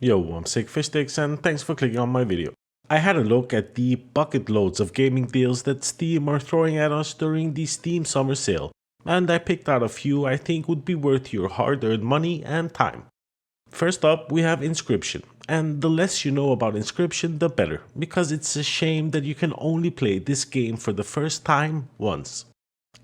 Yo, I'm Sickfishsticks and thanks for clicking on my video. I had a look at the bucket loads of gaming deals that Steam are throwing at us during the Steam Summer Sale, and I picked out a few I think would be worth your hard-earned money and time. First up, we have Inscryption, and the less you know about Inscryption the better, because it's a shame that you can only play this game for the first time once.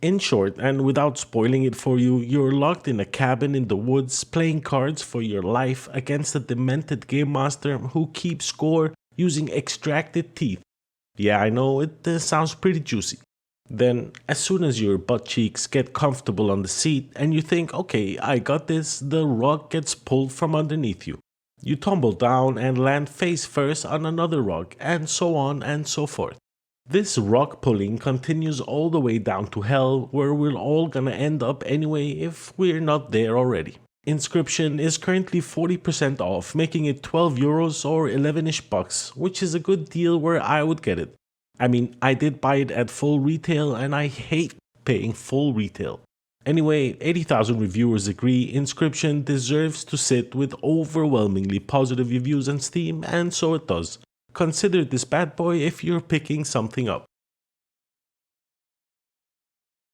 In short, and without spoiling it for you, you're locked in a cabin in the woods playing cards for your life against a demented game master who keeps score using extracted teeth. Yeah, I know, it sounds pretty juicy. Then, as soon as your butt cheeks get comfortable on the seat and you think, okay, I got this, the rug gets pulled from underneath you. You tumble down and land face first on another rug, and so on and so forth. This rock pulling continues all the way down to hell, where we're all gonna end up anyway if we're not there already. Inscryption is currently 40% off, making it €12 or 11ish bucks, which is a good deal where I would get it. I mean, I did buy it at full retail and I hate paying full retail. Anyway, 80,000 reviewers agree Inscryption deserves to sit with overwhelmingly positive reviews on Steam, and so it does. Consider this bad boy if you're picking something up.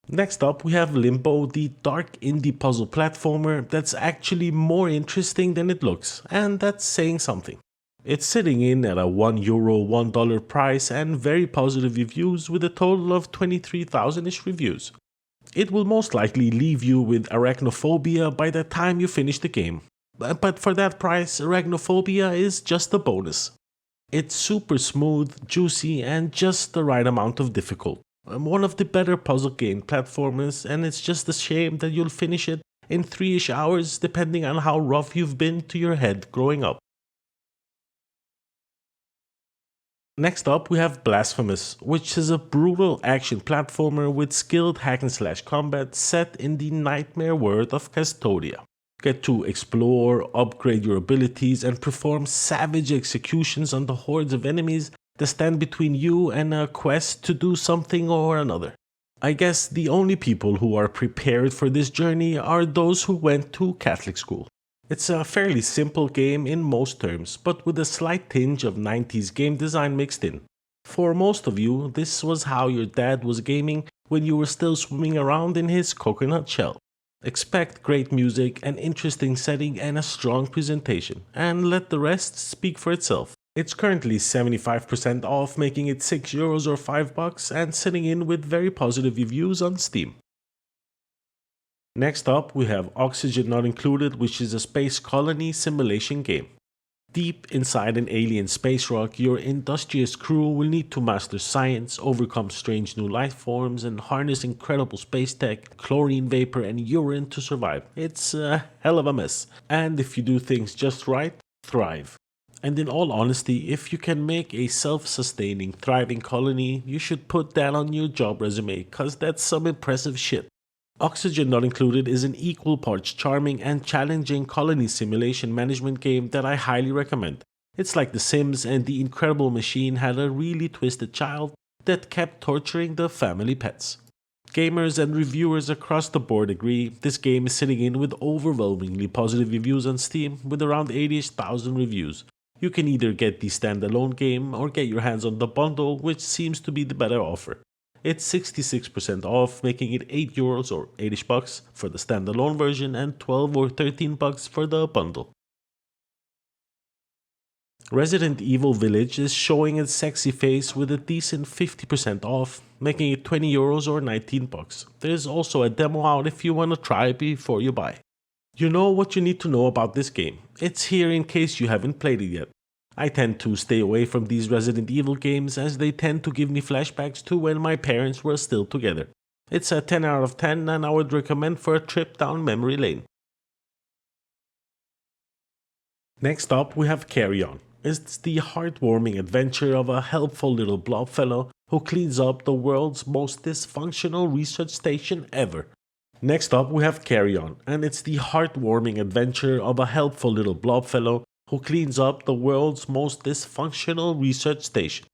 Next up, we have Limbo, the dark indie puzzle platformer that's actually more interesting than it looks, and that's saying something. It's sitting in at a €1 $1 price and very positive reviews with a total of 23,000ish reviews. It will most likely leave you with arachnophobia by the time you finish the game, but for that price, arachnophobia is just a bonus. It's super smooth, juicy, and just the right amount of difficult. One of the better puzzle game platformers, and it's just a shame that you'll finish it in 3ish hours depending on how rough you've been to your head growing up. Next up, we have Blasphemous, which is a brutal action platformer with skilled hack-and-slash combat set in the nightmare world of Custodia. Get to explore, upgrade your abilities, and perform savage executions on the hordes of enemies that stand between you and a quest to do something or another. I guess the only people who are prepared for this journey are those who went to Catholic school. It's a fairly simple game in most terms, but with a slight tinge of 90s game design mixed in. For most of you, this was how your dad was gaming when you were still swimming around in his coconut shell. Expect great music, an interesting setting, and a strong presentation, and let the rest speak for itself. It's currently 75% off, making it €6 or $5, and sitting in with very positive reviews on Steam. Next up, we have Oxygen Not Included, which is a space colony simulation game. Deep inside an alien space rock, your industrious crew will need to master science, overcome strange new life forms, and harness incredible space tech, chlorine vapor, and urine to survive. It's a hell of a mess. And if you do things just right, thrive. And in all honesty, if you can make a self-sustaining, thriving colony, you should put that on your job resume, cause that's some impressive shit. Oxygen Not Included is an equal parts charming and challenging colony simulation management game that I highly recommend. It's like The Sims, and the Incredible Machine had a really twisted child that kept torturing the family pets. Gamers and reviewers across the board agree this game is sitting in with overwhelmingly positive reviews on Steam with around 80,000 reviews. You can either get the standalone game or get your hands on the bundle, which seems to be the better offer. It's 66% off, making it €8 or 8ish bucks for the standalone version and 12 or 13 bucks for the bundle. Resident Evil Village is showing its sexy face with a decent 50% off, making it €20 or 19 bucks. There's also a demo out if you want to try before you buy. You know what you need to know about this game. It's here in case you haven't played it yet. I tend to stay away from these Resident Evil games as they tend to give me flashbacks to when my parents were still together. It's a 10 out of 10 and I would recommend for a trip down memory lane. Next up, we have Carrion. It's the heartwarming adventure of a helpful little blob fellow who cleans up the world's most dysfunctional research station ever. Next up, we have Carrion, and it's the heartwarming adventure of a helpful little blob fellow who cleans up the world's most dysfunctional research station.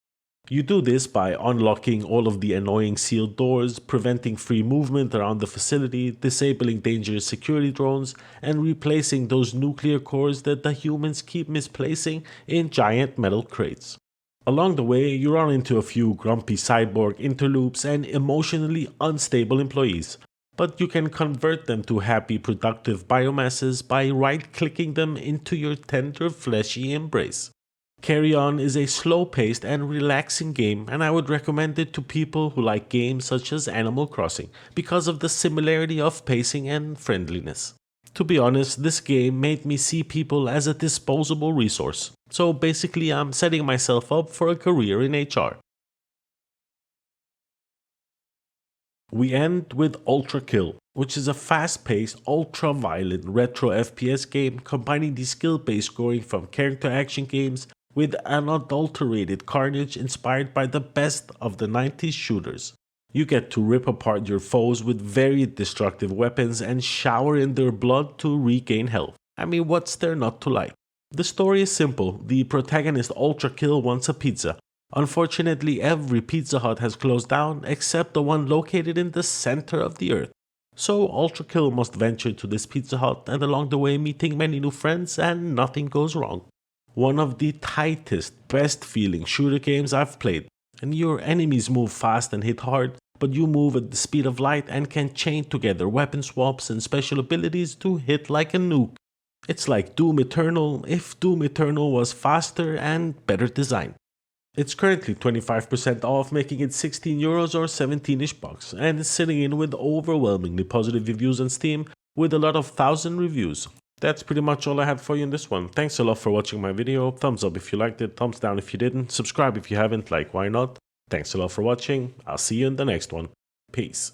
You do this by unlocking all of the annoying sealed doors, preventing free movement around the facility, disabling dangerous security drones, and replacing those nuclear cores that the humans keep misplacing in giant metal crates. Along the way, you run into a few grumpy cyborg interloops and emotionally unstable employees, but you can convert them to happy, productive biomasses by right-clicking them into your tender, fleshy embrace. Carrion is a slow-paced and relaxing game, and I would recommend it to people who like games such as Animal Crossing because of the similarity of pacing and friendliness. To be honest, this game made me see people as a disposable resource, so basically I'm setting myself up for a career in HR. We end with Ultrakill, which is a fast-paced, ultra-violent retro FPS game combining the skill-based scoring from character action games with unadulterated carnage inspired by the best of the 90s shooters. You get to rip apart your foes with very destructive weapons and shower in their blood to regain health. I mean, what's there not to like? The story is simple. The protagonist Ultrakill wants a pizza. Unfortunately, every Pizza Hut has closed down except the one located in the center of the earth. So Ultrakill must venture to this Pizza Hut and along the way meeting many new friends and nothing goes wrong. One of the tightest, best feeling shooter games I've played. And your enemies move fast and hit hard, but you move at the speed of light and can chain together weapon swaps and special abilities to hit like a nuke. It's like Doom Eternal if Doom Eternal was faster and better designed. It's currently 25% off, making it 16 euros or 17ish bucks, and it's sitting in with overwhelmingly positive reviews on Steam with a lot of 1,000 reviews. That's pretty much all I have for you in this one. Thanks a lot for watching my video. Thumbs up if you liked it, thumbs down if you didn't, subscribe if you haven't, like why not. Thanks a lot for watching. I'll see you in the next one. Peace.